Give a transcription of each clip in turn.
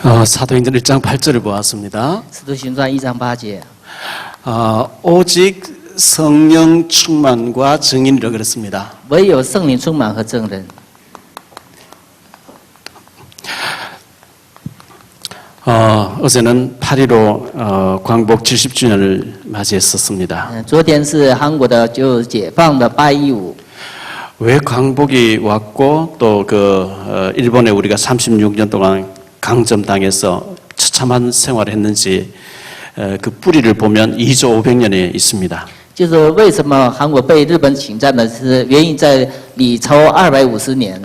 사도행전 1장 8절을 보았습니다. 使徒行传1章8节， 오직 성령 충만과 증인이라 그랬습니다. 唯有圣灵充满和证人。 어제는 8.15 광복 70주년을 맞이했었습니다. 昨天是韩国的就解放的8.15。 왜 광복이 왔고 또 일본에 우리가 36년 동안 강점당해서 처참한 생활을 했는지 그 뿌리를 보면 2조 500년에 있습니다. 就是为什么韩国被日本侵占呢？是原因在李朝250年。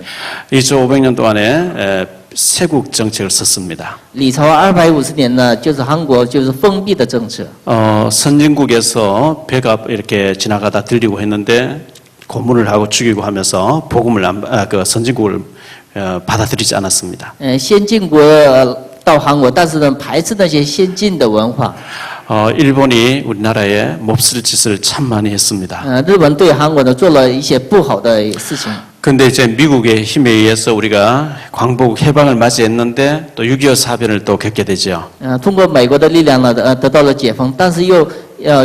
2조 500년 동안에 세국 정책을 썼습니다. 李朝250年呢，就是韩国就是封闭的政策。 선진국에서 배가 이렇게 지나가다 들리고 했는데 고문을 하고 죽이고 하면서 복음을 선진국을 받아들이지 않았습니다. 先进国到韩国，但是呢，排斥那些先进的文化。 일본이 우리나라에 몹쓸 짓을 참 많이 했습니다. 日本对韩国呢做了一些不好的事情。 근데 이제 미국의 힘에 의해서 우리가 광복 해방을 맞이했는데 또 6.25 사변을 또 겪게 되죠. 通过美国的力量呢，得到了解放，但是又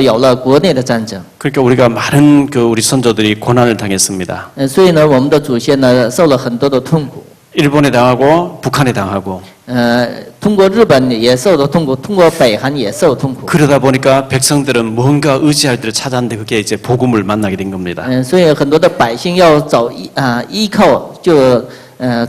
有了国内的战争。 그러니까 우리가 많은 우리 선조들이 고난을 당했습니다. 所以呢，我们的祖先呢受了很多的痛苦。 일본에 당하고 북한에 당하고. 通过日本也受到痛苦，通过北韩也受痛苦。 그러다 보니까 백성들은 뭔가 의지할 때를 찾았는데 그게 이제 복음을 만나게 된 겁니다. 所以很多的百姓要找依靠，就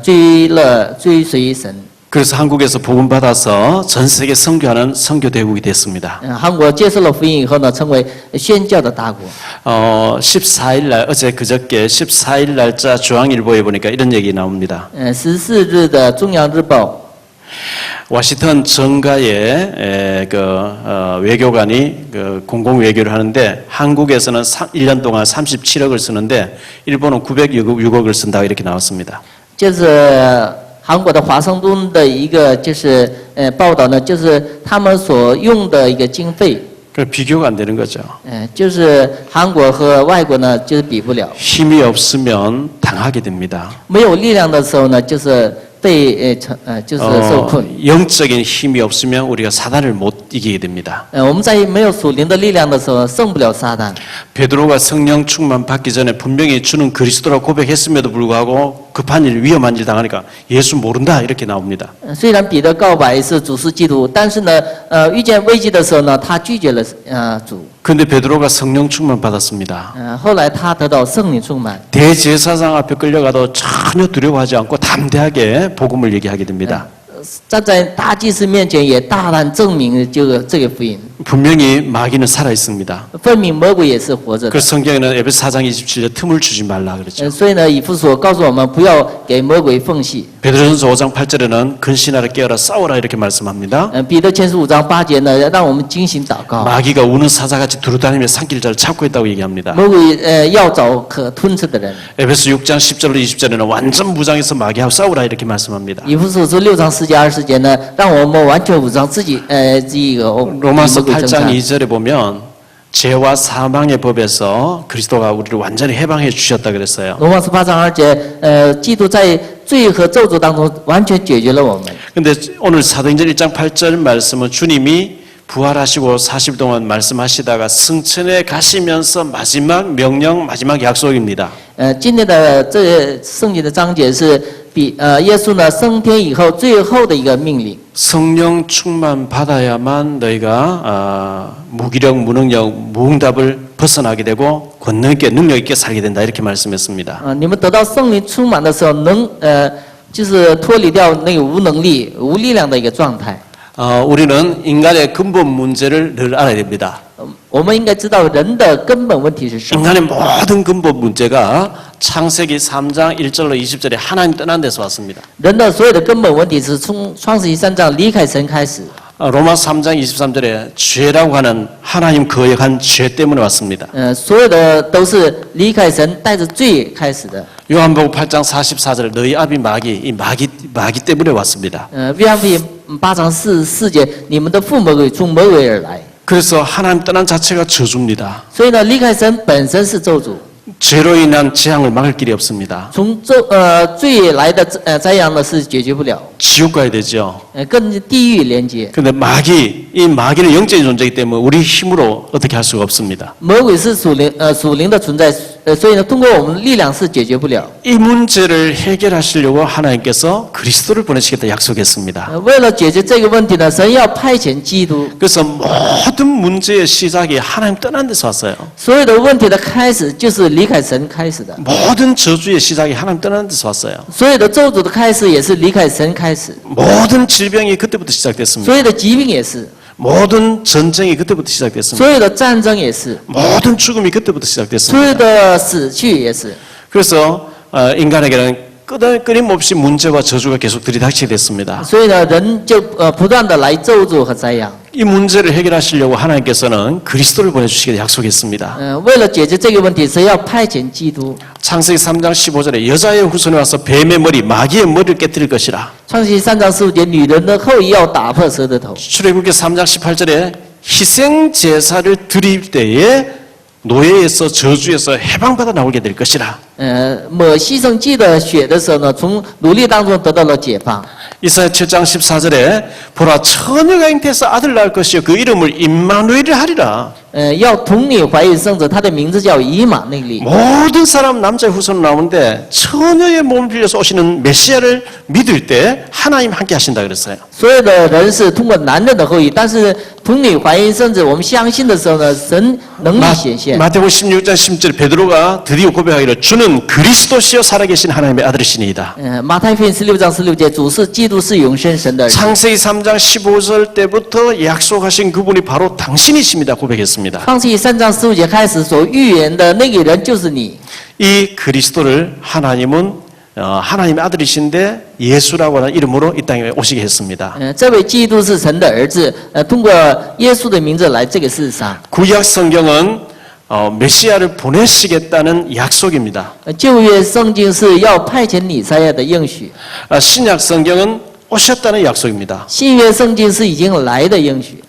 追随神。 그래서 한국에서 복음 받아서 전 세계 선교하는 선교 대국이 됐습니다. 韩国接受了福音以后呢，成为宣教的大国。 14일 날 어제 그저께 14일 날짜 중앙일보에 보니까 이런 얘기 나옵니다. 14日的中央日报。 워싱턴 정가에 외교관이 공공 외교를 하는데 한국에서는 1년 동안 37억을 쓰는데 일본은 906억을 쓴다 이렇게 나왔습니다. 就是韩国的华盛顿的一个就是报道呢，就是他们所用的一个经费。 그 비교가 안 되는 거죠. 就是韩国和外国呢，就是比不了。 힘이 없으면 당하게 됩니다. 没有力量的时候呢，就是被就是受困。 영적인 힘이 없으면 우리가 사단을 못 이기게 됩니다. 我们在没有属灵的力量的时候，胜不了撒旦。 베드로가 성령 충만 받기 전에 분명히 주는 그리스도라고 고백했음에도 불구하고 급한 일, 위험한 일 당하니까 예수 모른다 이렇게 나옵니다. 虽然彼得告白是主是基督，但是呢，遇见危机的时候呢，他拒绝了主。 그런데 베드로가 성령 충만 받았습니다. 后来他得到圣灵充满。 대제사장 앞에 끌려가도 전혀 두려워하지 않고 담대하게 복음을 얘기하게 됩니다. 站在大祭司面前，也大胆证明这个福音。 분명히 마귀는 살아 있습니다. 分明魔鬼也是活着的。 그 성경에는 에베소 4장 27절 틈을 주지 말라 그랬죠. 所以呢，以弗所告诉我们不要给魔鬼缝隙。 베드로전서 5장 8절에는 근신하라 깨어라 싸워라 이렇게 말씀합니다. 彼得前书5章8节呢，让我们警醒祷告。 마귀가 우는 사자같이 두루다니며 삼킬 자를 찾고 있다고 얘기합니다. 魔鬼要找可吞吃的人。 에베소 6장 10절로 20절에는 완전 무장해서 마귀하고 싸우라 이렇게 말씀합니다. 以弗所书6章10节20节呢，让我们完全武装自己，这个 로마서 8장 2절에 보면 죄와 사망의 법에서 그리스도가 우리를 완전히 해방해 주셨다 그랬어요. 罗马书8章2节，基督在罪和咒诅当中完全解决了我们。 근데 오늘 사도행전 1장 8절 말씀은 주님이 부활하시고 40일 동안 말씀하시다가 승천에 가시면서 마지막 명령, 마지막 약속입니다. 今天的这圣经的章节是耶稣呢升天以后最后的一个命令。 성령 충만 받아야만 너희가 무기력, 무능력, 무응답을 벗어나게 되고 권능 있게 능력 있게 살게 된다 이렇게 말씀했습니다. 你们得到圣灵充满的时候，就是脱离掉那个无能力、无力量的一个状态。 우리는 인간의 근본 문제를 늘 알아야 됩니다. 我们应该知道人的根本问题是什么。 인간의 모든 근본 문제가 창세기 3장 1절로 20절에 하나님 떠난 데서 왔습니다. 人的所有的根本问题是从创世纪3章离开神开始。 로마 3장 23절에 죄라고 하는 하나님 거역한 죄 때문에 왔습니다. 所有的都是离开神带着罪开始的。 요한복음 8장 44절 너희 아비 마귀 이 마귀 때문에 왔습니다. 约翰福音8章44节，你们的父魔鬼从魔鬼而来。 그래서 하나님 떠난 자체가 저주입니다. 所以呢，离开神本身是咒诅。 죄로 인한 재앙을 막을 길이 없습니다. 从罪来的灾殃呢是解决不了。 지옥 가야 되죠. 跟地狱连接。 근데 이 마귀는 영적인 존재이기 때문에 우리 힘으로 어떻게 할 수가 없습니다. 魔鬼是属灵的存在，所以呢，通过我们力量是解决不了。 이 문제를 해결하시려고 하나님께서 그리스도를 보내시겠다 약속했습니다. 为了解决这个问题呢，神要派遣基督。 그래서 모든 문제의 시작이 하나님 떠난 데서 왔어요. 所有的问题的开始就是离开神开始的， 모든 저주의 시작이 하나님 떠난 데서 왔어요. 所有的咒诅的开始也是离开神开始， 모든 질병이 그때부터 시작됐습니다. 所有的疾病也是， 모든 전쟁이 그때부터 시작됐습니다. 所有的战争也是， 모든 죽음이 그때부터 所有 시작됐습니다. 的死去也是。 그래서 인간에게는 끊임없이 문제와 저주가 계속 들이닥치게 됐습니다. 所以呢，人就不断的来咒诅和灾殃。 이 문제를 해결하시려고 하나님께서는 그리스도를 보내주시기를 약속했습니다. 为了解决这个问题，神要派遣基督。 창세기 3장 15절에 여자의 후손이 와서 뱀의 머리, 마귀의 머리를 깨뜨릴 것이라. 创世纪3章15节，女人的后裔要打破蛇的头。 출애굽기 3장 18절에 희생 제사를 드릴 때에 노예에서 저주에서 해방받아 나오게 될 것이라. 抹牺牲祭的血的时候呢，从奴隶当中得到了解放。 이사야 7장 14절에 보라 처녀가 잉태해서 아들 낳을 것이요 그 이름을 임마누엘이라 하리라. 要童女怀孕生子，他的名字叫以马内利。 모든 사람 남자의 후손 나오는데 처녀의 몸을 빌려서 오시는 메시아를 믿을 때 하나님 함께 하신다 그랬어요. 所有的人是通过男人的后裔，但是童女怀孕生子，我们相信的时候呢，神能力显现。 마태복음 16장 16절 베드로가 드디어 고백하기를 주는 그리스도시요 살아계신 하나님의 아들이시니이다. 马太福音16章16节，主是基督，是永生神的儿子。 창세기 3장 15절 때부터 약속하신 그분이 바로 당신이십니다. 고백했습니다. 创世纪3章15节开始所预言的那个人就是你。 이 그리스도를 하나님은 하나님의 아들이신데 예수라고 하는 이름으로 이 땅에 오시게 했습니다. 这位基督是神的儿子，通过耶稣的名字来这个世上。 구약 성경은 메시아를 보내시겠다는 약속입니다. 旧约圣经是要派遣弥赛亚的应许， 신약 성경은 오셨다는 약속입니다. 新约圣经是已经来的应许。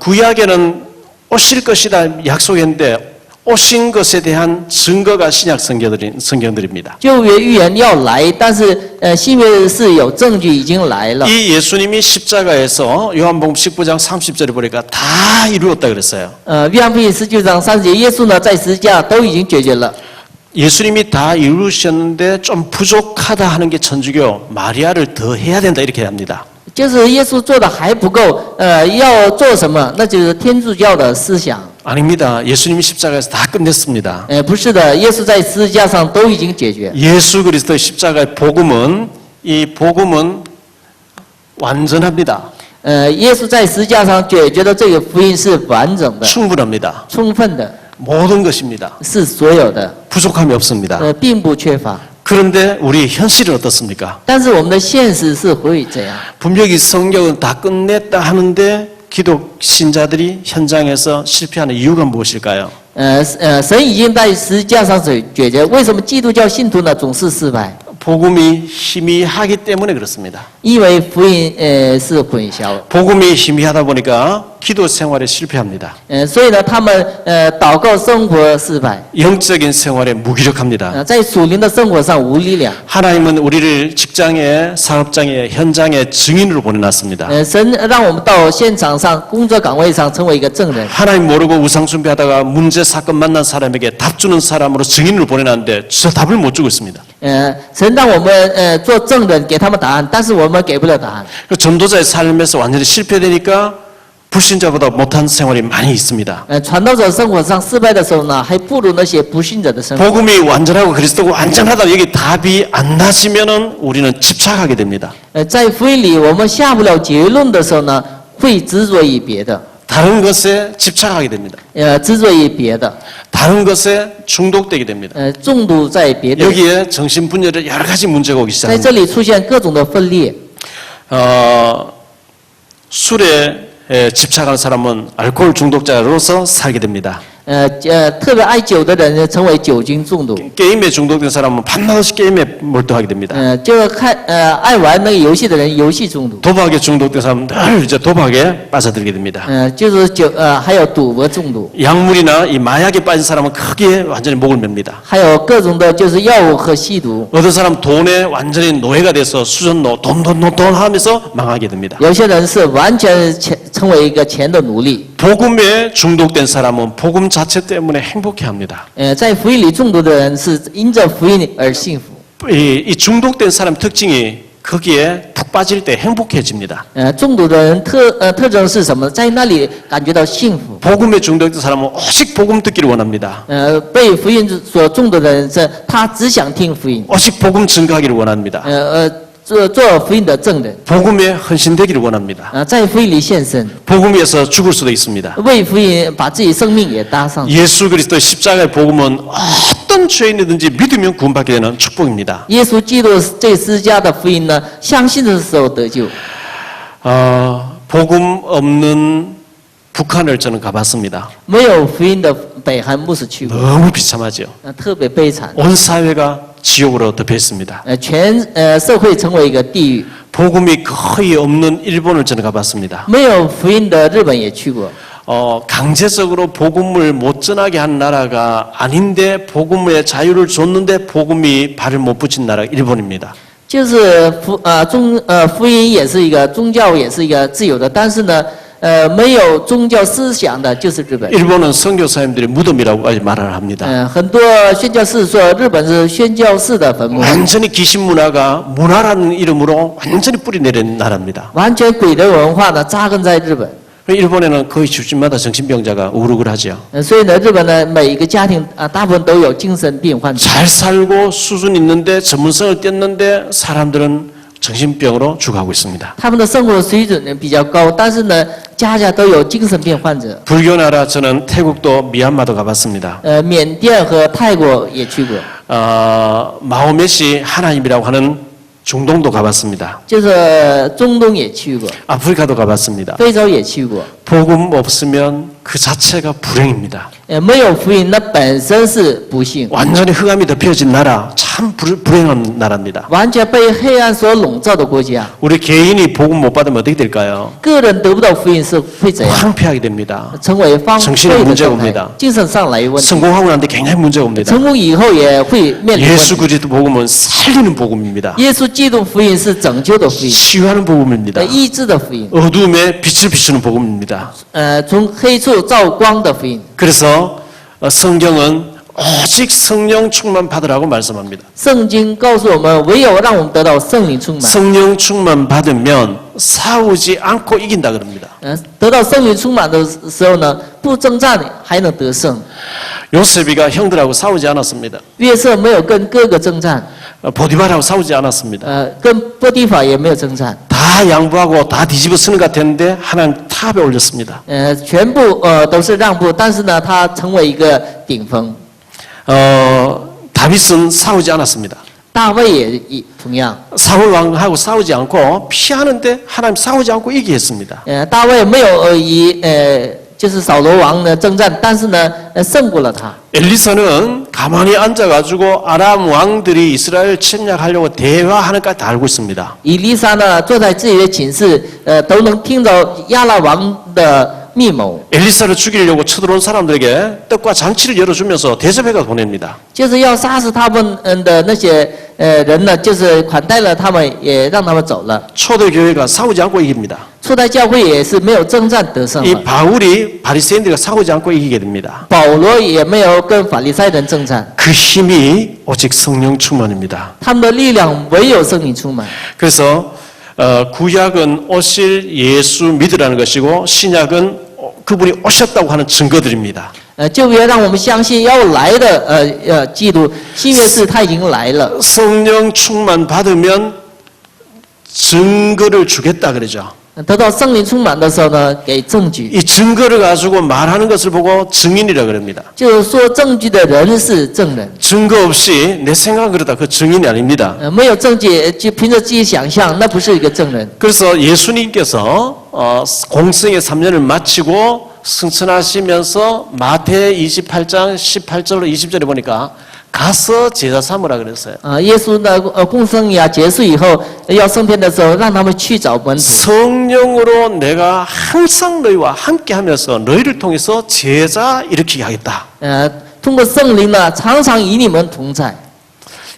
구약에는 오실 것이다 약속했는데 오신 것에 대한 증거가 신약 성경들입니다. 旧约预言要来，但是新约是有证据已经来了。 이 예수님이 십자가에서 요한복음 19장 30절에 보니까 다 이루었다 그랬어요. 约翰福音19章30节，耶稣呢在十字架都已经解决了。 예수님이 다 이루셨는데 좀 부족하다 하는 게 천주교 마리아를 더 해야 된다 이렇게 합니다. 就是耶稣做的还不够，要做什么？那就是天主教的思想。 아닙니다. 예수님이 십자가에서 다 끝냈습니다. 不是的，耶稣在十字架上都已经解决。 예수 그리스도의 십자가의 복음은 이 복음은 완전합니다. 耶稣在十字架上解决的这个福音是完整的、 충분합니다. 充分的， 모든 것입니다. 是所有的， 부족함이 없습니다. 并不缺乏。 그런데 우리 현실은 어떻습니까? 但是我们的现实是会这样。 분명히 성경은 다 끝냈다 하는데 기독 신자들이 현장에서 실패하는 이유가 무엇일까요? 神已经在十字架上解决，为什么基督教信徒呢总是失败？ 복음이 희미하기 때문에 그렇습니다. 因为福音是混淆， 복음이 희미하다 보니까 기도 생활에 실패합니다. 所以呢他们祷告生活失败， 영적인 생활에 무기력합니다. 在属灵的生活上无力量。 하나님은 우리를 직장에, 사업장에, 현장에 증인으로 보내놨습니다. 神让我们到现场上、工作岗位上成为一个证人。 하나님 모르고 우상 숭배하다가 문제 사건 만난 사람에게 답 주는 사람으로 증인으로 보내놨는데 저 답을 못 주고 있습니다. 神让我们做证人，给他们答案，但是我们给不了答案。 그 전도자의 삶에서 완전히 실패되니까 불신자보다 못한 생활이 많이 있습니다. 传道者生活上失败的时候呢，还不如那些不信者的生活。 복음이 완전하고 그리스도가 완전하다 여기 답이 안 나시면은 우리는 집착하게 됩니다. 在福音里我们下不了结论的时候呢，会执着于别的， 다른 것에 집착하게 됩니다. 执着于别的， 다른 것에 중독되게 됩니다. 中毒在别的， 여기에 정신분열의 여러 가지 문제가 오기 在 시작합니다. 这里出现各种的分裂。 술에 집착하는 사람은 알코올 중독자로서 살게 됩니다. 特别爱酒的人呢成为酒精中毒。 게임에 중독된 사람은 밤낮없이 게임에 몰두하게 됩니다. 就是爱玩那个游戏的人游戏中毒。 도박에 중독된 사람은 늘 이제 도박에 빠져들게 됩니다. 就是还有赌博中毒， 약물이나 이 마약에 빠진 사람은 크게 완전히 목을 맵니다. 还有各种的就是药物和吸毒。 어떤 사람 돈에 완전히 노예가 돼서 수전노 돈 하면서 망하게 됩니다. 有些人是完全成为一个钱的奴隶。 복음에 중독된 사람은 복음 자체 때문에 행복해합니다. 在福音里中毒的人是因着福音而幸福。 이 중독된 사람 특징이 거기에 푹 빠질 때 행복해집니다. 中毒的人特征是什么？在那里感觉到幸福。 복음에 중독된 사람은 오직 복음 듣기를 원합니다. 被福音所中毒的人是他只想听福音。 오직 복음 증거하기를 원합니다. 做福音的证人。 복음에 헌신되기를 원합니다. 在福音里献身， 복음 위해서 죽을 수도 있습니다. 为福音把自己生命也搭上。 예수 그리스도의 십자가의 복음은 어떤 죄인이든지 믿으면 구원받게 되는 축복입니다. 耶稣基督这十家的福音呢，相信的时候得救。 복음 없는 북한을 저는 가봤습니다. 没有福音的北韩牧师去过， 너무 비참하죠. 特别悲惨。 온 사회가 지옥으로 덮여있습니다. 全社会成为一个地狱。 복음이 거의 없는 일본을 저는 가봤습니다. 没有福音的日本也去过。 강제적으로 복음을 못 전하게 한 나라가 아닌데 복음의 자유를 줬는데 복음이 발을 못 붙인 나라가 일본입니다. 就是福音也是一个宗教，也是一个自由的，但是呢，没有宗教思想的就是日本。 일본은 선교사님들의 무덤이라고까지 말을 합니다. 很多宣教士说日本是宣教士的坟墓， 완전히 귀신 문화가 문화라는 이름으로 완전히 뿌리 내린 나라입니다. 完全鬼的文化呢扎根在日本。 일본에는 거의 집집마다 정신병자가 우르르하죠. 所以呢，日本呢每一个家庭大部分都有精神病患者。 잘 살고 수준 있는데 전문성을 뗐는데 사람들은 정신병으로 죽어가고 있습니다. 他们的生活水准呢比较高，但是呢，家家都有精神病患者。 불교 나라 저는 태국도 미얀마도 가봤습니다. 缅甸和泰国也去过， 마호메시 하나님이라고 하는 중동도 가봤습니다. 就是中东也去过， 아프리카도 가봤습니다. 非洲也去过。 복음 없으면 그 자체가 불행입니다. 没有福音，那本身是不幸， 완전히 흑암이 덮여진 나라, 참 불행한 나라입니다. 完全被黑暗所笼罩的国家。 우리 개인이 복음 못 받으면 어떻게 될까요? 个人得不到福音是会怎样？ 황폐하게 됩니다. 成为荒 정신에 废的 문제가 状态 옵니다 ，精神上来问题。 성공하고 난데 굉장히 문제가 옵니다. 成功以后也会面临问 예수 题。 그리스도 복음은 살리는 복음입니다. 耶稣基督福音是拯救的福音， 치유하는 복음입니다. 医治的福音， 어둠에 빛을 비추는 복음입니다. 从黑处照光的福音。 그래서 성경은 오직 성령 충만 받으라고 말씀합니다. 圣经告诉我们，唯有让我们得到圣灵充满， 성령 충만 받으면 싸우지 않고 이긴다 그럽니다. 得到圣灵充满的时候呢，不征战还能得胜。 요셉이가 형들하고 싸우지 않았습니다. 约瑟没有跟哥哥征战， 보디발하고 싸우지 않았습니다. 跟波提法也没有征战， 다 양보하고 다 뒤집어 쓰는 것 같았는데 하나님 탑에 올렸습니다. 全部都是让步，但是呢，他成为一个顶峰。 다윗은 싸우지 않았습니다. 大卫也同样， 사울 왕하고 싸우지 않고 피하는데 하나님 싸우지 않고 이기게 했습니다. 大卫没有就是扫罗王呢征战，但是呢，胜过了他。 엘리사는 가만히 앉아가지고 아람 왕들이 이스라엘 침략하려고 대화하는 까지 다 알고 있습니다. 以利沙呢坐在自己的寝室，都能听到亚拉王的密谋， 엘리사를 죽이려고 쳐들어온 사람들에게 떡과 잔치를 열어주면서 대접해가 보냅니다. 就是要杀死他们的那些人呢，就是款待了他们，也让他们走了。 초대교회가 싸우지 않고 이깁니다. 初代教会也是没有征战得胜 이 了， 바울이 바리새인들과 싸우지 않고 이기게 됩니다. 保罗也没有跟法利赛人征战， 그 힘이 오직 성령 충만입니다. 他们的力量唯有圣灵充满。 그래서 구약은 오실 예수 믿으라는 것이고 신약은 그분이 오셨다고 하는 증거들입니다. 旧约让我们相信要来的基督，新约是他已经来了。 성령 충만 받으면 증거를 주겠다 그러죠. 得到圣灵充满的时候呢，给证据， 이 증거를 가지고 말하는 것을 보고 증인이라 그럽니다. 就是说证据的人是证人。 증거 없이 내 생각은 그러다 그 증인이 아닙니다. 没有证据就凭着自己想象，那不是一个证人。 그래서 예수님께서 공생의 3년을 마치고 승천하시면서 마태 28장 18절로 20절에 보니까 가서 제자 삼으라 그랬어요. 耶稣的共生涯结束以后，要升天的时候，让他们去找门徒。 성령으로 내가 항상 너희와 함께 하면서 너희를 통해서 제자 일으키게 하겠다. 通过圣灵呢，常常与你们同在。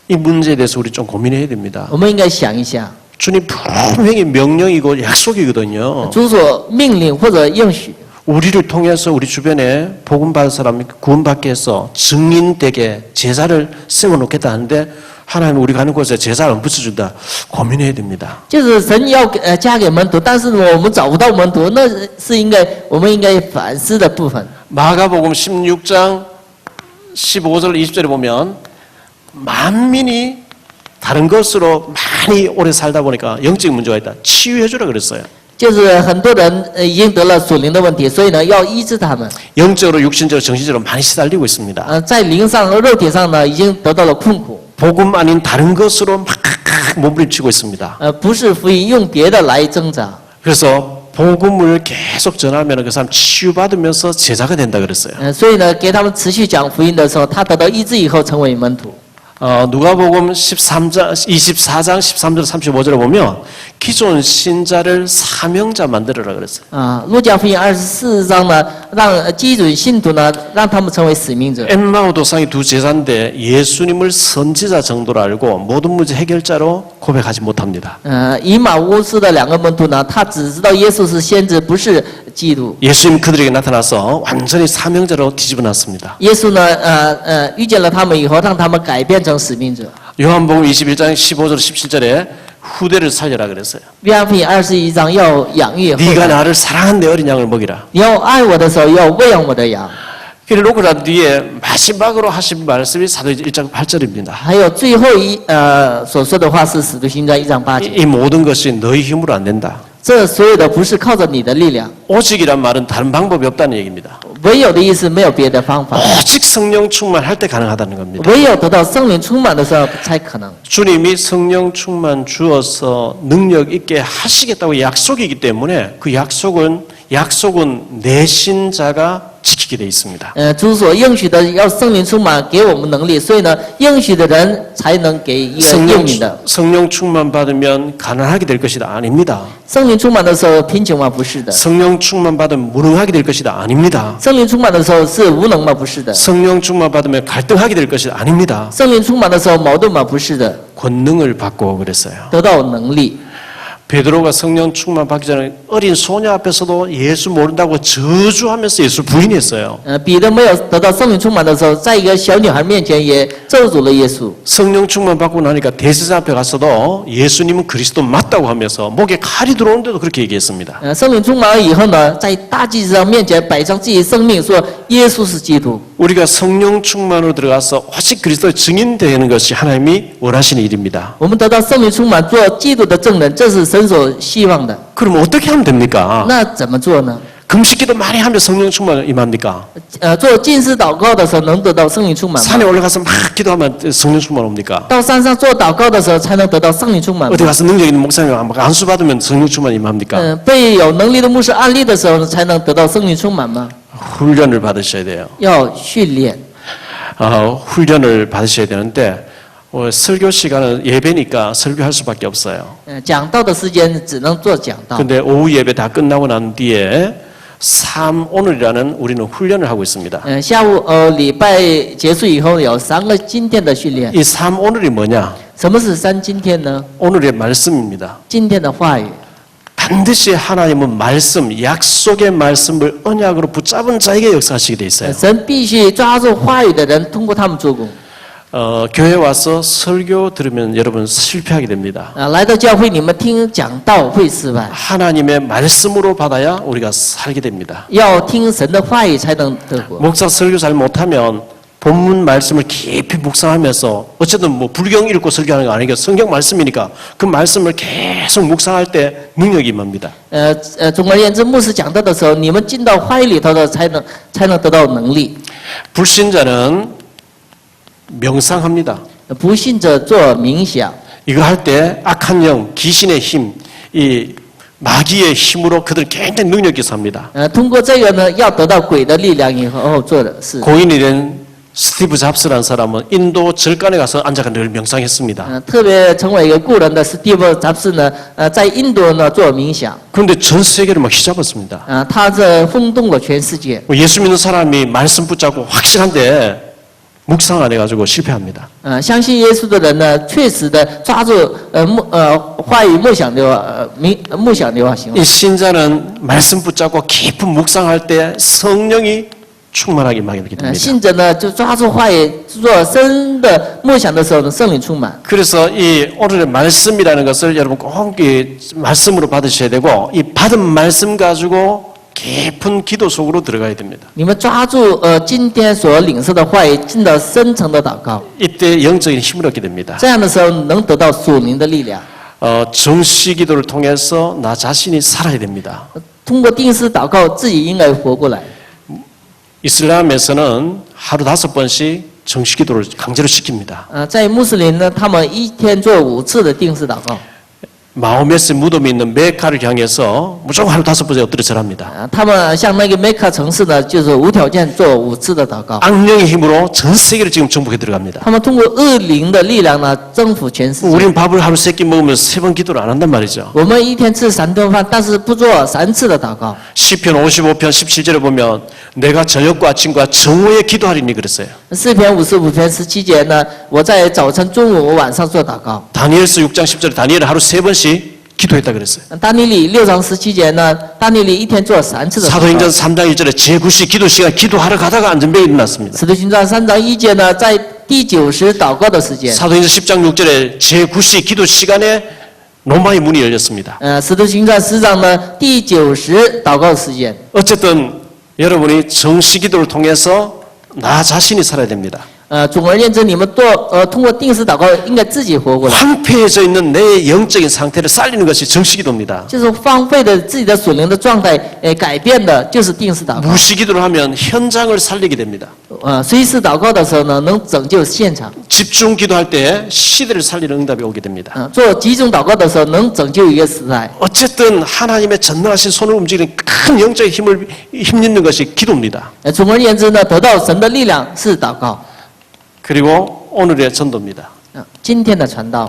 이 문제에 대해서 우리 좀 고민해야 됩니다. 我们应该想一下， 주님 분명히 명령이고 약속이거든요. 主所命令或者应许， 우리를 통해서 우리 주변에 복음 받은 사람이 구원받게 해서 증인되게 제자를 세워놓겠다 하는데 하나님 우리 가는 곳에 제자를 안 붙여준다. 고민해야 됩니다. 就是神要加给门徒，但是我们找不到门徒，那是我们应该反思的部分。 마가복음 16장 15절 20절에 보면 만민이 다른 것으로 많이 오래 살다 보니까 영적 문제가 있다. 치유해주라 그랬어요. 就是很多人已经得了属灵的问题，所以呢要医治他们。 영적으로 육신적으로 정신적으로 많이 시달리고 있습니다. 在灵上和肉体上呢，已经得到了困苦。 복음 아닌 다른 것으로 막 몸부림치고 있습니다. 不是福音，用别的来挣扎。 그래서 복음을 계속 전하면 그 사람 치유받으면서 제자가 된다 그랬어요. 所以呢，给他们持续讲福音的时候，他得到医治以后成为门徒。 누가복음 24장 13절 35절에 보면 기존 신자를 사명자 만들어라 그랬어요. 路加福音24章呢，让基准信徒呢，让他们成为使命者。 엠마오 도상이 두 제자인데 예수님을 선지자 정도로 알고 모든 문제 해결자로 고백하지 못합니다. 以马乌斯的两个门徒呢，他只知道耶稣是先知，不是基督。 예수님 그들에게 나타나서 완전히 사명자로 뒤집어놨습니다. 耶稣呢，遇见了他们以后，让他们改变成使命者。 요한복음 21장 15절 17절에 후대를 살려라 그랬어요. 约翰福音21章要养育后 네가 代， 나를 사랑한 내 어린 양을 먹이라. 你要爱我的时候，要喂养我的羊。 그를 놓고 난 뒤에 마지막으로 하신 말씀이 사도행전 1장 8절입니다. 还有最后所说的话是使徒行传1章8节， 이 모든 것이 너희 힘으로 안 된다. 这所有的不是靠着你的力量， 오직이란 말은 다른 방법이 없다는 얘기입니다. 唯有的意思没有别的方法， 오직 성령 충만할 때 가능하다는 겁니다. 唯有得到圣灵充满的时候才可能。 주님이 성령 충만 주어서 능력 있게 하시겠다고 약속이기 때문에 그 약속은 내신 자가 지키게 돼 있습니다. 主所应许的要圣灵充满给我们能力，所以呢，应许的人才能给一个应允的。 성령 충만 받으면 가난하게 될 것이다 아닙니다. 圣灵充满的时候贫穷吗？不是的。 성령 충만 받으면 무능하게 될 것이다 아닙니다. 圣灵充满的时候是无能吗？不是的。 성령 충만 받으면 갈등하게 될 것이다 아닙니다. 圣灵充满的时候矛盾吗？不是的。 권능을 받고 그랬어요. 得到能力。 베드로가 성령 충만 받기 전에 어린 소녀 앞에서도 예수 모른다고 저주하면서 예수 부인했어요. 彼得没有得到圣灵充满的时候，在一个小女孩面前也咒诅了耶稣。 성령 충만 받고 나니까 대제사 앞에 가서도 예수님은 그리스도 맞다고 하면서 목에 칼이 들어오는데도 그렇게 얘기했습니다. 圣灵充满了以后呢，在大祭司长面前摆上自己生命，说耶稣是基督。 우리가 성령 충만으로 들어가서 오직 그리스도의 증인 되는 것이 하나님이 원하시는 일입니다. 我们得到圣灵充满，做基督的证人，这是神所希望的。 그럼 어떻게 하면 됩니까? 那怎么做呢？ 금식기도 많이 하면 성령 충만 임합니까? 做禁食祷告的时候能得到圣灵充满吗？ 산에 올라가서 막 기도하면 성령 충만 옵니까? 到山上做祷告的时候才能得到圣灵充满吗 어디 ？ 가서 능력 있는 목사님 막 안수 받으면 성령 충만 임합니까? 被有能力的牧师安利的时候才能得到圣灵充满吗？ 훈련을 받으셔야 돼요. 要训练。 훈련을 받으셔야 되는데 설교 시간은 예배니까 설교할 수밖에 없어요. 讲道的时间只能做讲道。 근데 오후 예배 다 끝나고 난 뒤에 3오늘이라는 우리는 훈련을 하고 있습니다. 下午礼拜结束以后有3个今天的训练。 이 3오늘이 뭐냐? 什么是3今天呢？ 오늘의 말씀입니다. 今天的话语。 반드시 하나님은 말씀, 약속의 말씀을 언약으로 붙잡은 자에게 역사하시게 돼 있어요. 神必须抓住话语的人，通过他们做工。 교회 와서 설교 들으면 여러분 실패하게 됩니다. 来到教会，你们听讲道会失败， 하나님의 말씀으로 받아야 우리가 살게 됩니다. 要听神的话语才能得国。 목사 설교 잘 못하면 본문 말씀을 깊이 묵상하면서 어쨌든 뭐 불경 읽고 설교하는 거 아니니까 성경 말씀이니까 그 말씀을 계속 묵상할 때 능력이 임합니다. 总而言之，牧师讲道的时候，你们进到话语里头的，才能得到能力。 불신자는 명상합니다. 不信者做冥想， 이거 할 때 악한 영, 귀신의 힘, 이 마귀의 힘으로 그들은 굉장히 능력 있게 삽니다. 通过这个呢，要得到鬼的力量以后做的事。 고인이 된 스티브 잡스라는 사람은 인도 절간에 가서 앉아가 늘 명상했습니다. 特别成为一个故人的 Steve 杂志呢，在印度呢做冥想， 그런데 전 세계를 막 휘잡았습니다. 他这轰动了全世界。 예수 믿는 사람이 말씀 붙잡고 확실한데 묵상 안 해가지고 실패합니다. 相信耶稣的人呢，确实的抓住话语默想的默想的行 이 为。 신자는 말씀 붙잡고 깊은 묵상할 때 성령이 충만하게 임하게 됩니다. 信者呢，就抓住话语做深的默想的时候呢，圣灵充满。 그래서 이 오늘의 말씀이라는 것을 여러분 꼭 이 말씀으로 받으셔야 되고 이 받은 말씀 가지고 깊은 기도 속으로 들어가야 됩니다. 你们抓住今天所领受的话语，进到深层的祷告， 이때 영적인 힘을 얻게 됩니다. 这样的时候能得到属灵的力量。 정시 기도를 통해서 나 자신이 살아야 됩니다. 通过定时祷告，自己应该活过来。 이슬람에서는 하루 5번씩 정시 기도를 강제로 시킵니다. 在穆斯林呢，他们一天做5次的定时祷告。 마호메스 무덤이 있는 메카를 향해서 무조건 하루 5번씩 엎드려 절합니다. 他们像那个梅卡城市呢，就是无条件做5次的祷告。 악령의 힘으로 전 세계를 지금 정복해 들어갑니다. 他们通过恶灵的力量呢，征服全世界。 우리는 밥을 하루 3끼 먹으면 3번 기도를 안 한단 말이죠. 我们一天吃3顿饭，但是不做3次的祷告。 시편 55편 17절에 보면 내가 저녁과 아침과 정오에 기도하리니 그랬어요. 诗篇55篇17节呢，我在早晨、中午、晚上做祷告。 다니엘서 6장 10절에 다니엘은 하루 3번씩 기도했다 그랬어요. 大尼里6章17节呢，大尼里一天做3次的祷告。 사도행전 3장 1절에 제9시 기도 시간 기도하러 가다가 안전병이 일어났습니다. 使徒行传3章1节呢，在第90祷告的时间。 사도행전 10장 6절에 제9시 기도 시간에 로마의 문이 열렸습니다. 使徒行传10章呢，第90祷告时间。 어쨌든 여러분이 정시 기도를 통해서 나 자신이 살아야 됩니다. 总而言之，你们通过定时祷告，应该自己活过来。 황폐해져 있는 내 영적인 상태를 살리는 것이 정시 기도입니다. 就是荒废的自己的属灵的状态，改变的就是定时祷告。 무시 기도를 하면 현장을 살리게 됩니다. 随时祷告的时候呢，能拯救现场。 집중 기도할 때 시대를 살리는 응답이 오게 됩니다. 做集中祷告的时候，能拯救一个时代。 어쨌든 하나님의 전능하신 손을 움직이는 큰 영적인 힘을 힘입는 것이 기도입니다. 总而言之呢，得到神的力量是祷告。 그리고 오늘의 전도입니다. 今天的传道，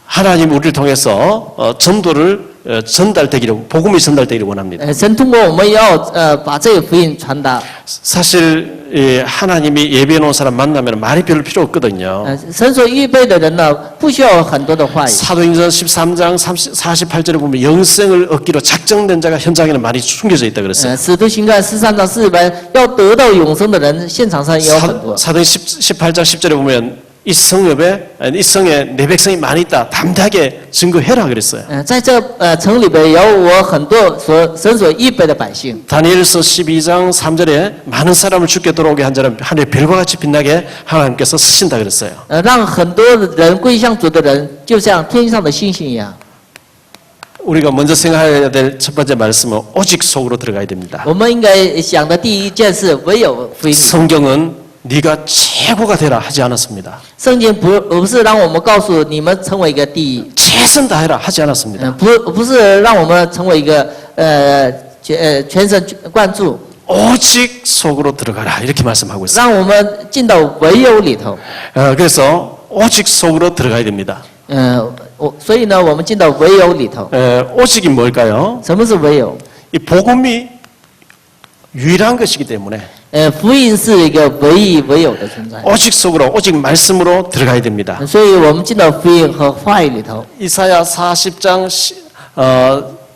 하나님 우리를 통해서 전도를 전달되기를 복음이 전달되기를 원합니다. 神通过我们要把这个福音传达。 사실 하나님이 예배해 놓은 사람 만나면 말이 별로 필요 없거든요. 神所预备的人呢，不需要很多的话语。 사도행전 13장 48절에 보면 영생을 얻기로 작정된 자가 현장에는 많이 숨겨져 있다 그랬어요. 使徒行传13章40节，要得到永生的人，现场上也有很多。 사도행 18장 10절에 보면 이 성에 내 백성이 많이 있다. 담대하게 증거해라 그랬어요. 在这城里边有我很多神所预备的百姓。 다니엘서 12장 3절에 많은 사람을 죽게 들어오게 한 자는 하늘의 별과 같이 빛나게 하나님께서 쓰신다 그랬어요. 让很多人归向主的人，就像天上的星星一样。 우리가 먼저 생각해야 될 첫 번째 말씀은 오직 속으로 들어가야 됩니다. 我们应该想的第一件事，唯有福音。 성경은 네가 최고가 되라 하지 않았습니다. 圣经不是让我们告诉你们成为一个第一， 최선 다해라 하지 않았습니다. 不是让我们成为一个全神贯注， 오직 속으로 들어가라 이렇게 말씀하고 있어요. 让我们进到唯有里头。 그래서 오직 속으로 들어가야 됩니다. 所以呢，我们进到唯有里头。 오직이 뭘까요? 什么是唯有？ 이 복음이 유일한 것이기 때문에 福音是一个唯一唯有的存在， 오직 속으로 오직 말씀으로 들어가야 됩니다. 所以我们进到福音和话语里头。 이사야 40장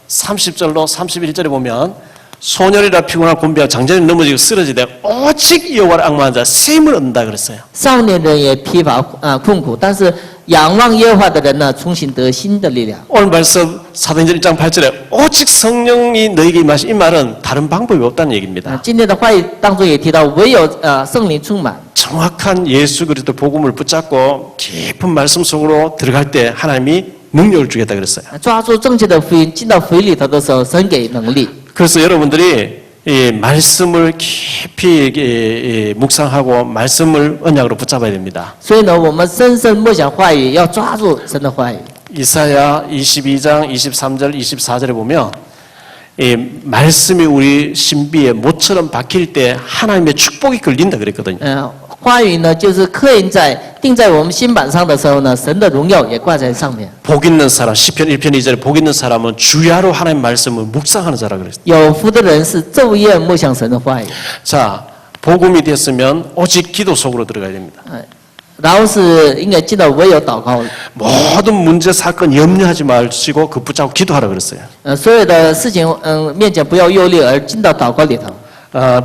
30절로 31절에 보면 소년이라 피곤하고 곤비하고 장전이 넘어지고 쓰러지되 오직 여호와를 악마한 자 셈을 얻는다 그랬어요. 少年人也疲乏困苦，但是仰望耶和华的人呢，重新得新的力量。 오늘 말씀 사도행전 1장 8절에 오직 성령이 너에게 임하신 이 말은 다른 방법이 없다는 얘기입니다. 今天的话语当中也提到，唯有圣灵充满。 정확한 예수 그리스도 복음을 붙잡고 깊은 말씀 속으로 들어갈 때 하나님이 능력을 주겠다 그랬어요. 抓住正确的福音，进到福音里头的时候，神给能力。 그래서 여러분들이 이 말씀을 깊이 묵상하고 말씀을 언약으로 붙잡아야 됩니다. 所以呢，我们深深默想话语，要抓住神的话语。 이사야 22장 23절 24절에 보면 이 말씀이 우리 신비에 못처럼 박힐 때 하나님의 축복이 걸린다 그랬거든요. 话语呢，就是刻印在钉在我们心板上的时候呢，神的荣耀也挂在上面。 복 있는 사람, 시편 1편 2절에 복 있는 사람은 주야로 하나님 말씀을 묵상하는 자라 그랬어요. 有福的人是昼夜默想神的话语。 자, 복음이 됐으면 오직 기도 속으로 들어가야 됩니다. 然后是应该记得唯有祷告。 모든 문제 사건 염려하지 마시고 그 붙잡고 기도하라 그랬어요. 所有的事情面前不要忧虑，而进到祷告里头。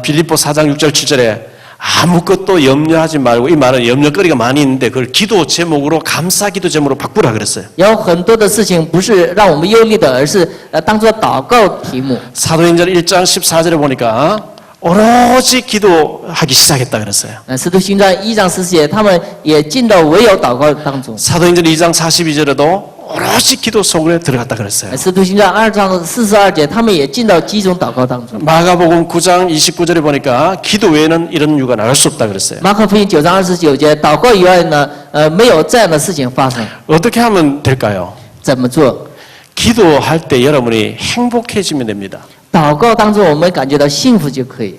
빌립보 4장 6절 7절에 아무것도 염려하지 말고 이 말은 염려거리가 많이 있는데 그걸 기도 제목으로 감사기도 제목으로 바꾸라 그랬어요. 有很多的事情不是让我们忧虑的，而是当作祷告题目。 사도행전 1장 14절에 보니까 오로지 기도하기 시작했다 그랬어요. 使徒行传1章14节，他们也进到唯有祷告当中。 사도행전 2장 42절에도 오로지 기도 속에 들어갔다 그랬어요. 使徒行传2章42节，他们也进到几种祷告当中。 마가복음 9장 29절에 보니까 기도 외에는 이런 이유가 나올 수 없다 그랬어요. 马可福音9章29节，祷告以外呢，没有这样的事情发生。 어떻게 하면 될까요? 怎么做？ 기도할 때 여러분이 행복해지면 됩니다. 祷告当中，我们感觉到幸福就可以。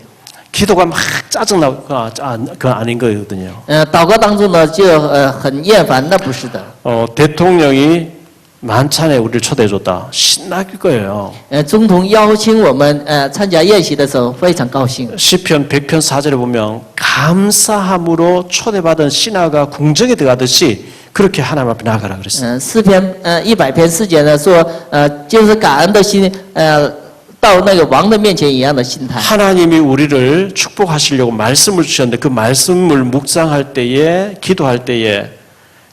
기도가 막 짜증나고 그건 아닌 거거든요. 祷告当中呢，就很厌烦，那不是的。 대통령이 만찬에 우리를 초대해줬다. 신날 거예요. 总统邀请我们参加宴席的时候，非常高兴。 시편 100편 4절에 보면 감사함으로 초대받은 신하가 궁정에 들어가듯이 그렇게 하나님 앞에 나아가라 그랬어요. 诗篇100篇4节呢说，就是感恩的心，到那个王的面前一样的心态。 하나님이 우리를 축복하시려고 말씀을 주셨는데 그 말씀을 묵상할 때에 기도할 때에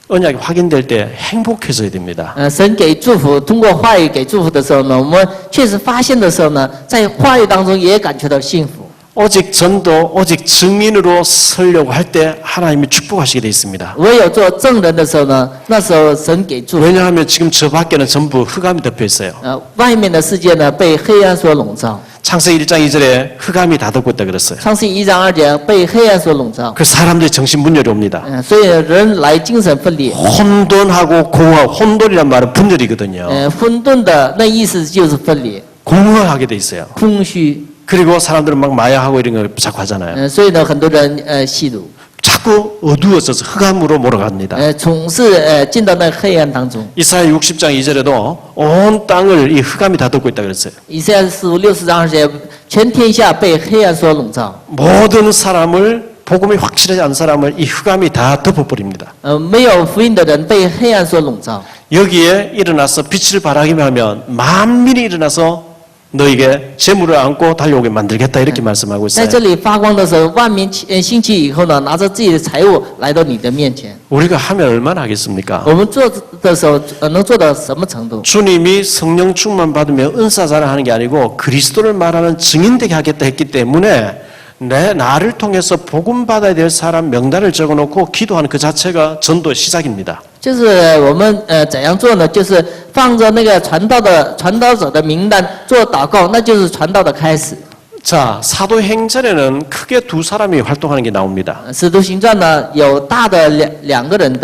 언약이 확인될 때 행복해져야 됩니다. 神给祝福，通过话语给祝福的时候呢，我们确实发现的时候呢，在话语当中也感觉到幸福。 오직 전도, 오직 증인으로 서려고 할 때 하나님이 축복하시게 되어 있습니다. 唯有做证人的时候呢，那时候神给祝福。 왜냐하면 지금 저 밖에는 전부 흑암이 덮여 있어요. 外面的世界呢被黑暗所笼罩。 창세기 1장 2절에 흑암이 다 덮고 있다 그랬어요. 创世1章2节被黑暗所笼罩。 그 사람들이 정신분열이 옵니다. 所以人来精神分裂。 혼돈하고 공허, 혼돈이란 말은 분열이거든요. 混沌的那意思就是分裂、 공허하게 돼 있어요. 空虚。 그리고 사람들은 막 마약하고 이런 걸 자꾸 하잖아요. 所以呢，很多人吸毒， 자꾸 어두워져서 흑암으로 몰아갑니다. 总是进到那黑暗当中。 이사야 60장 2절에도 온 땅을 이 흑암이 다 덮고 있다 그랬어요. 以赛亚书60章2节，全天下被黑暗所笼罩。 모든 사람을 복음이 확실하지 않은 사람을 이 흑암이 다 덮어버립니다. 没有福音的人被黑暗所笼罩。 여기에 일어나서 빛을 발하기만 하면 만민이 일어나서 너에게 재물을 안고 달려오게 만들겠다 이렇게 말씀하고 在 있어요. 这里发光的时候，万民兴起以后呢，拿着自己的财物来到你的面前。 우리가 하면 얼마나 하겠습니까? 我们做的时候，能做到什么程度？ 주님이 성령 충만 받으면 은사 자랑하는 게 아니고 그리스도를 말하는 증인되게 하겠다 했기 때문에 나를 통해서 복음 받아야 될 사람 명단을 적어놓고 기도하는 그 자체가 전도의 시작입니다. 就是我们怎样做呢？就是放着那个传道者的名单做祷告，那就是传道的开始。 자, 사도행전에는 크게 두 사람이 활동하는 게 나옵니다. 使徒行传呢，有大的两个人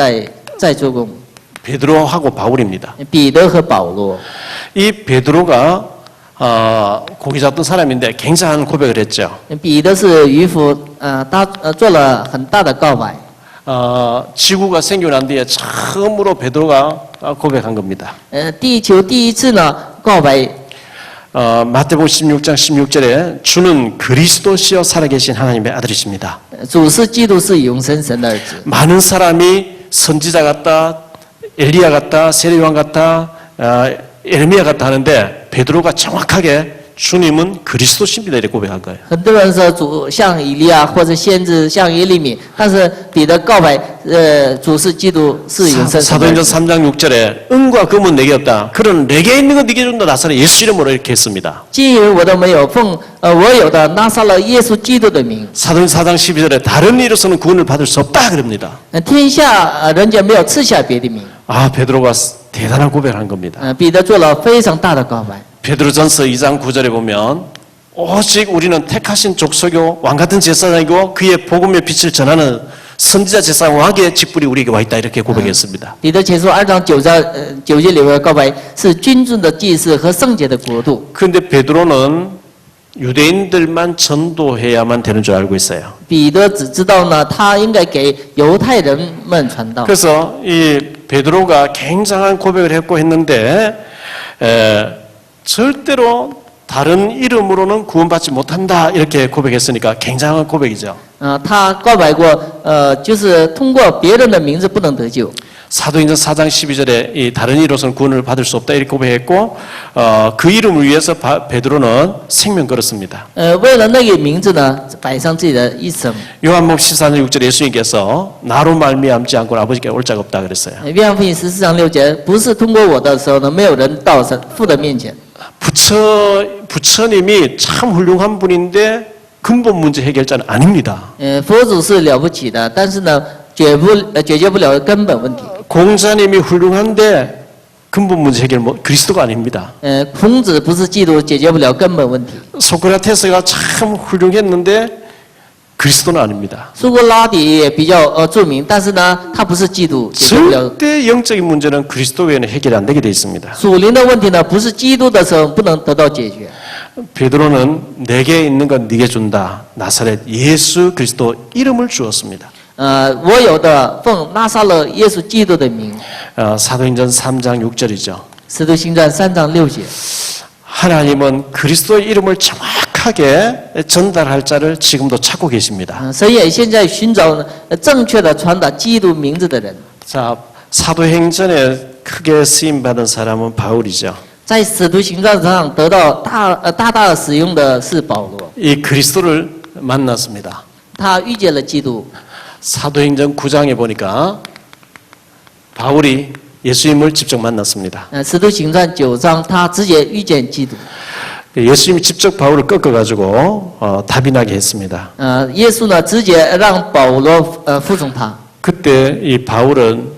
在做工， 베드로하고 바울입니다. 彼得和保罗。 이 베드로가 고기 잡던 사람인데 굉장한 고백을 했죠. 彼得是渔夫，他做了很大的告白。 지구가 생기고 난 뒤에 처음으로 베드로가 고백한 겁니다. 地球第一次呢告白。 마태복음 16장 16절에 주는 그리스도시여 살아계신 하나님의 아들이십니다. 主是基督，是永生神的儿子。 많은 사람이 선지자 같다, 엘리야 같다, 세례요한 같다, 에르미야 같다 하는데 베드로가 정확하게 주님은 그리스도십니다 이렇게 고백한 거예요. 很多人说主像以利亚或者先知像耶利米，但是彼得告白，主是基督，是永生神的儿 사도행전 子。 3장 6절에 은과 금은 내게 없다. 그런 내게 있는 거 네게 준다. 나사렛 예수 이름으로 이렇게 했습니다. 金银我都没有，奉我有的拿撒勒耶稣基督的名。 사도행전 4장 12절에 다른 이로서는 구원을 받을 수 없다 그럽니다. 天下人间没有赐下别的名。 베드로가 대단한 고백을 한 겁니다. 彼得做了非常大的告白。 베드로전서 2장 9절에 보면 오직 우리는 택하신 족속이고 왕같은 제사장이고 그의 복음의 빛을 전하는 선지자 제사 왕의 직분이 우리에게 와 있다 이렇게 고백했습니다. 彼得前书2章9节里面告白是君尊的祭司和圣洁的国度。 그런데 베드로는 유대인들만 전도해야만 되는 줄 알고 있어요. 彼得只知道呢，他应该给犹太人们传道。 그래서 이 베드로가 굉장한 고백을 했고 했는데 절대로 다른 이름으로는 구원받지 못한다 이렇게 고백했으니까 굉장한 고백이죠. 他告白过，就是通过别人的名字不能得救。 사도행전 4장 12절에 이 다른 이로서는 구원을 받을 수 없다 이렇게 고백했고 그 이름을 위해서 베드로는 생명 걸었습니다. 为了那个名字呢，摆上自己的一生。 요한복음 14장 6절에 예수님께서 나로 말미암지 않고는 아버지께 올 자가 없다 그랬어요. 约翰福音14章6节，不是通过我的时候呢，没有人到父的面前。 부처님이 참 훌륭한 분인데 근본 문제 해결자는 아닙니다. 佛祖是了不起的，但是呢，解决不了根本问题。 공자님이 훌륭한데 근본 문제 해결 그리스도가 아닙니다. 孔子不是基督，解决不了根本问题。 소크라테스가 참 훌륭했는데 그리스도는 아닙니다. 苏格拉底也比较著名，但是呢，他不是基督，解决不了。 절대 영적인 문제는 그리스도 외에는 해결이 안 되게 돼 있습니다. 属灵的问题呢，不是基督的时候不能得到解决。 베드로는 내게 있는 건 네게 준다. 나사렛 예수 그리스도 이름을 주었습니다. 我有的奉拉撒勒耶稣基督的名。 사도행전 3장 6절이죠. 使徒行传3章6节。 하나님은 그리스도의 이름을 정확하게 전달할 자를 지금도 찾고 계십니다. 神也现在寻找正确的传达基督名字的人。 자, 사도행전에 크게 쓰임 받은 사람은 바울이죠. 在使徒行传上得到大的使用的是保罗， 이 그리스도를 만났습니다. 他遇见了基督。 사도행전 9장에 보니까 바울이 예수님을 직접 만났습니다. 使徒行传9章，他直接遇见基督。 예수님이 직접 바울을 꺾어가지고 답인하게 했습니다. 耶稣呢，直接让保罗服从他。 그때 이 바울은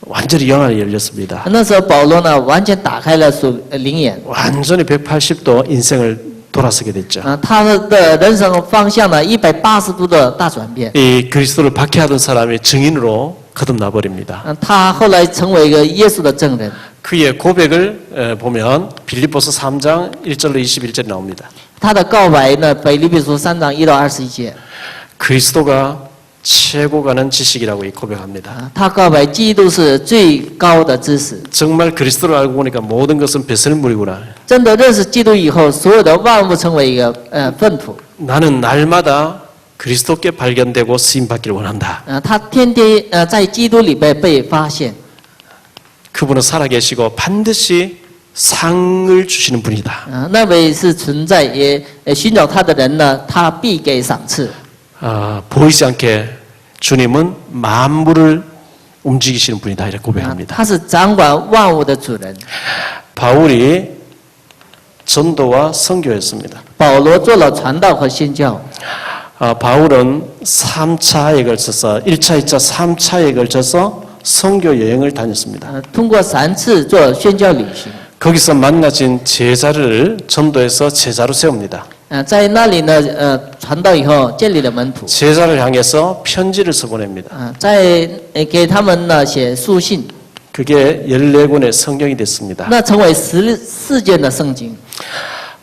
완전히 영안이 열렸습니다. 那时候保罗呢，完全打开了灵眼， 완전히 180도 인생을 돌아서게 됐죠. 他的人生方向呢180度的大转变。 이 그리스도를 박해하던 사람이 증인으로 거듭나 버립니다. 他后来成为一个耶稣的证人。 그의 고백을 보면 빌립보서 3장 1절로 21절에 나옵니다. 他的告白呢，腓立比书3章1到21节。 그리스도가 최고 가는 지식이라고 고백합니다. 他告白基督是最高的知识。 정말 그리스도를 알고 보니까 모든 것은 배설물이구나. 真的认识基督以后，所有的万物成为一个粪土。 나는 날마다 그리스도께 발견되고 쓰임 받기를 원한다. 他天天在基督里面被发现。 그분은 살아계시고 반드시 상을 주시는 분이다. 那位是存在，也寻找他的人呢，他必给赏赐。 보이지 않게 주님은 만물을 움직이시는 분이다 이렇게 고백합니다. 他是掌管万物的主人。 바울이 전도와 선교였습니다. 保罗做了传道和宣教。 바울은 3차에 걸쳐서 1차, 2차, 3차에 걸쳐서 선교 여행을 다녔습니다. 通过3次做宣教旅行。 거기서 만나진 제자를 전도해서 제자로 세웁니다. 在那里呢，传道以后建立了门徒。 제자를 향해서 편지를 써보냅니다. 在给他们呢写书信， 그게 14권의 성경이 됐습니다. 那成为14卷的圣经。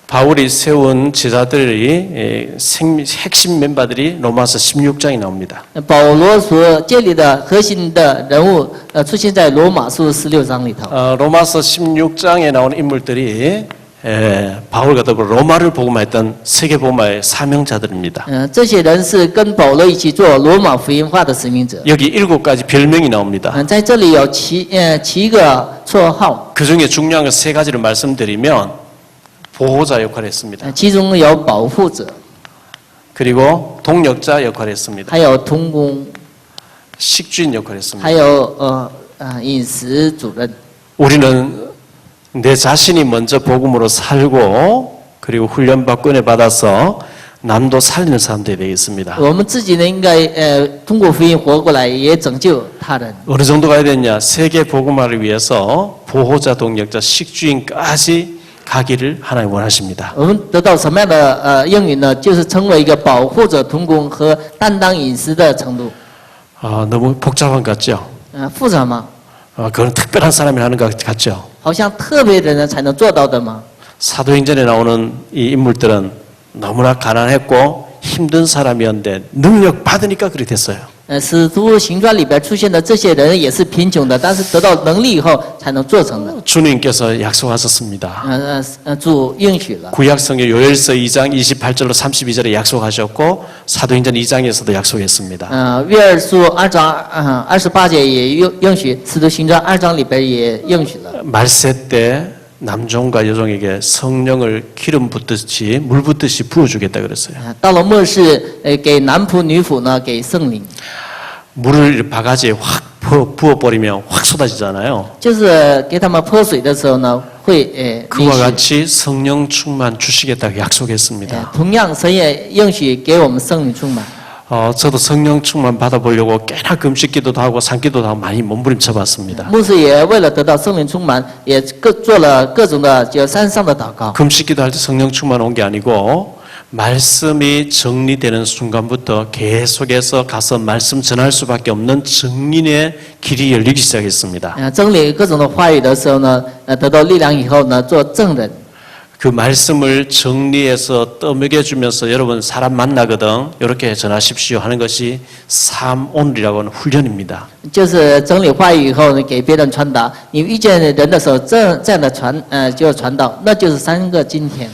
바울이 세운 제자들이 핵심 멤버들이 로마서 16장에 나옵니다. 保罗所建立的核心的人物，出现在罗马书16章里头。 로마서 16장에 나오는 인물들이 바울과 더불어 로마를 복음화했던 세계 복음화의 사명자들입니다. 这些人是跟保罗一起做罗马福音化的使命者。 여기 7가지 별명이 나옵니다. 在这里有7个绰号， 그 중에 중요한 거 3가지를 말씀드리면 보호자 역할을 했습니다. 其中有保护者， 그리고 동역자 역할을 했습니다. 还有同工， 식주인 역할을 했습니다. 还有饮食主任。 우리는 내 자신이 먼저 복음으로 살고 그리고 훈련받고 은혜 받아서 남도 살리는 사람들이 되겠습니다. 我们自己呢，应该通过福音活过来，也拯救他人。 어느 정도 가야 되냐? 세계 복음화를 위해서 보호자, 동역자, 식주인까지 가기를 하나님 원하십니다. 我们得到什么样的应允呢？就是成为一个保护者、同工和担当饮食的程度。 너무 복잡한 것 같죠? 复杂吗？ 그건 특별한 사람이 하는 것 같죠? 好像特别的人才能做到的吗？ 사도행전에 나오는 이 인물들은 너무나 가난했고 힘든 사람이었는데 능력 받으니까 그렇게 됐어요. 使徒行传里边出现的这些人也是贫穷的，但是得到能力以后才能做成的。 주님께서 약속하셨습니다. 主应许了。 구약성경 요엘서 2장 28절로 32절에 약속하셨고 사도행전 2장에서도 약속했습니다. 约珥书2章28节也应许，使徒行传2章里边也应许了。 말세 때 남종과 여종에게 성령을 기름 붓듯이 물 붓듯이 부어주겠다 그랬어요. 到了末世，给男仆女仆呢给圣灵， 물을 바가지에 확 부어버리면 확 쏟아지잖아요. 就是给他们泼水的时候呢会淋 그와 湿。 같이 성령 충만 주시겠다고 약속했습니다. 同样，神也应许给我们圣灵充满。 저도 성령 충만 받아보려고 꽤나 금식기도도 하고 산기도도 하고 많이 몸부림쳐봤습니다. 牧师也为了得到圣灵充满，也做了各种的就山上的祷告。 금식기도 할 때 성령 충만 온 게 아니고 말씀이 정리되는 순간부터 계속해서 가서 말씀 전할 수밖에 없는 증인의 길이 열리기 시작했습니다. 整理各种的话语的时候呢，得到力量以后呢，做证人。 그 말씀을 정리해서 떠먹여주면서 여러분 사람 만나거든 이렇게 전하십시오 하는 것이 삶 오늘이라고 하는 훈련입니다. 就是整理话语以后呢，给别人传达。你遇见人的时候，这样的就传道，那就是3个今天。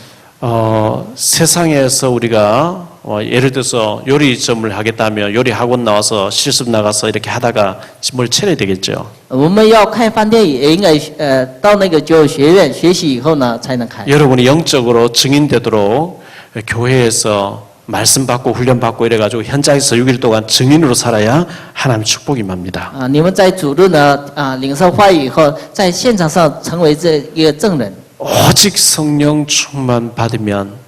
세상에서 우리가 예를 들어서 요리점을 하겠다면 요리 학원 나와서 실습 나가서 이렇게 하다가 뭘 차려야 되겠죠. 我们要开饭店，也应该到那个就学院学习以后呢，才能开。 여러분이 영적으로 증인되도록 교회에서 말씀 받고 훈련 받고 이래가지고 현장에서 6일 동안 증인으로 살아야 하나님 축복이 임합니다. 你们在主日呢领受话语以后，在现场上成为这一个证人。 오직 성령 충만 받으면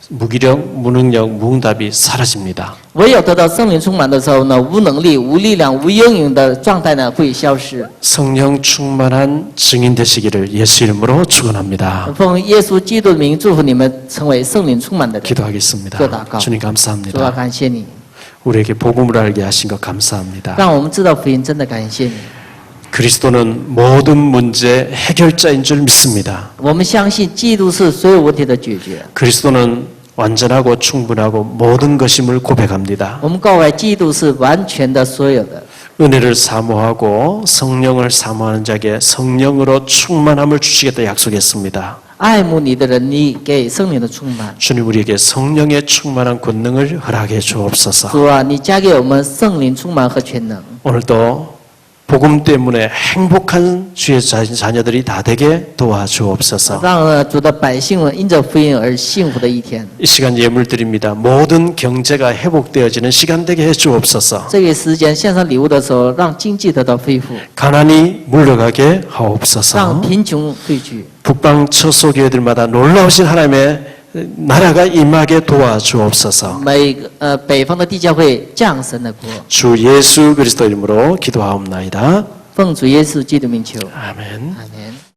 무기력, 무능력, 무응답이 사라집니다. 唯有得到圣灵充满的时候呢，无能力、无力量、无应用的状态呢会消失。 성령 충만한 증인 되시기를 예수 이름으로 축원합니다. 奉耶稣基督的名祝福你们成为圣灵充满的人。 기도하겠습니다. 기도하고. 주님 主啊， 감사합니다. 感谢你， 우리에게 복음을 알게 하신 것 감사합니다. 让我们知道福音，真的感谢你。 그리스도는 모든 문제 해결자인 줄 믿습니다. 我们相信基督是所有问题的解决。 그리스도는 완전하고 충분하고 모든 것임을 고백합니다. 我们告白基督是完全的、所有的。 은혜를 사모하고 성령을 사모하는 자에게 성령으로 충만함을 주시겠다 약속했습니다. 爱慕你的人，你给圣灵的充满。 주님 우리에게 성령의 충만한 권능을 허락해 주옵소서. 主啊，你加给我们圣灵充满和全能。 오늘도 복음 때문에 행복한 주의 자녀들이 다 되게 도와주옵소서. 让主的百姓们因着福音而幸福的一天。 이 시간 예물 드립니다. 모든 경제가 회복되어지는 시간 되게 해 주옵소서. 这个时间献上礼物的时候，让经济得到恢复， 가난이 물러가게 让 하옵소서. 贫穷退去。 북방 처소교회들마다 놀라우신 하나님의 나라가 임하게 도와주옵소서. 每个北方的地教会降神的国， 주 예수 그리스도 이름으로 기도하옵나이다. 奉主耶稣基督名求， 아멘. 阿门。